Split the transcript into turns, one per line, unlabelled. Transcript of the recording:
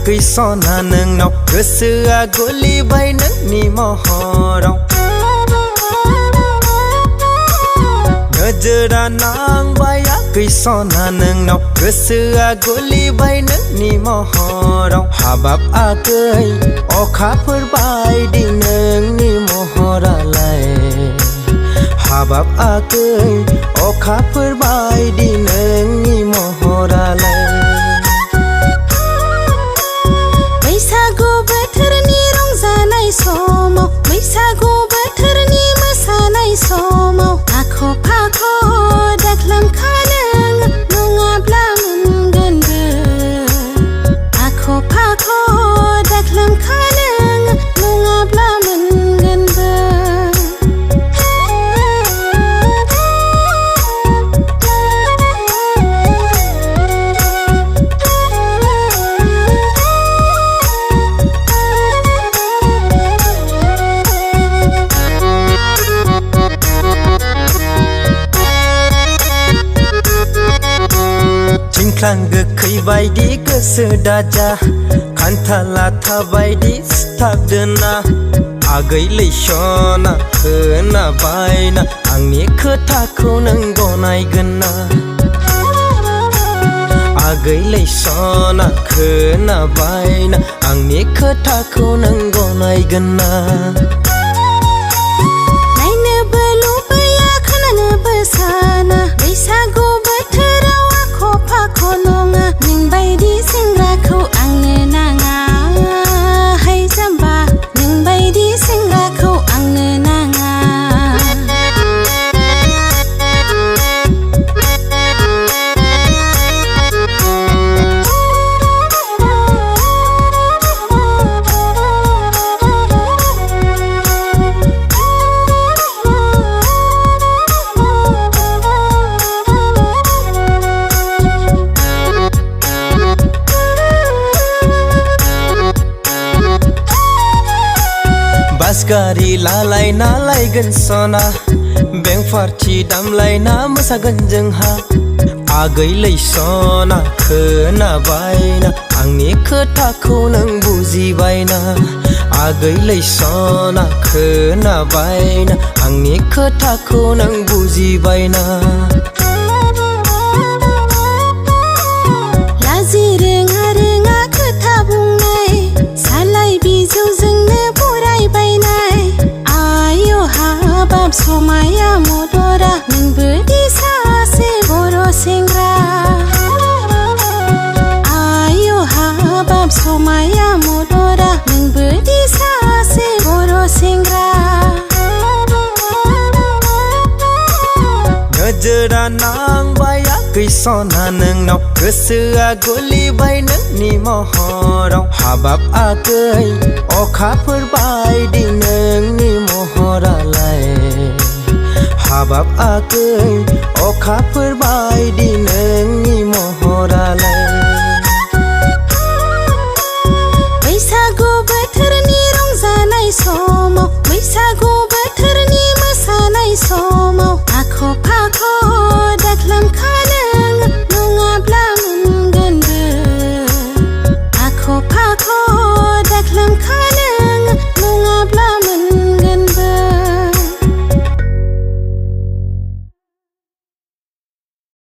बायाखै सना नोंनाव गोसोआ गलिबाय नोंनि महराव नोजोरा नांबायाखै सना नोंनाव गोसोआ गलिबाय नोंनि महराव हाबाब आगै अखाफोर बायदि नोंनि महरालाय हाबाब आगै अखाफोर बायदि नोंनि महरालाय
बैसागु बोथोरनि रंजानाय समाव बैसागु बोथोरनि मोसानाय समाव आख' फाख' दाख्लामखानो नङाब्ला मोनगोनबो आख' फाख' दाख्लामखानो नङाब्ला मोनगोनबो
थिंख्लां गोखै बायदि गोसो दाजा खान्थाल आथा बायदि सिथाबदोना आगै लैसना खोनाबायना आंनि खोथाखौ नों गनायगोन ना आगै लैसना खोनाबायना आंनि खोथाखौ नों गनायगोन ना
नायनोबो लुबैया खोनानोबो साना बैसागु बोथोराव आख' फाख' नङा नोंबायदि सेंग्राखौ आंनो नाङा हाय जाम्बा नोंबायदि सेंग्राखौ आंनो नाङा
बास गारि लालायना लायगोन सना बेंक पार्टि दामलायना मोसागोन जोंहा आगै लैसना खोनाबायना आंनि खोथाखौ नों बुजिबायना आगै लैसना खोनाबायना आंनि खोथाखौ नों बुजिबायना
लाजि रोङा रोङा खोथा बुंनाय सालाय बिजौजोंनो बरायबायनाय आय' हाबाब समाया मदरा नोंबोदि सासे बर' सेंग्रा आय' हाबाब समाया मदरा नोंबोदि सासे बर' सेंग्रा
नोजोरा नांबायाखै सना नोंनाव गोसोआ गलिबाय नोंनि महराव हाबाब आगै अखाफोर बायदि नोंनि महरालाय हाबाब आगै अखाफोर बायदि नोंनि महरालाय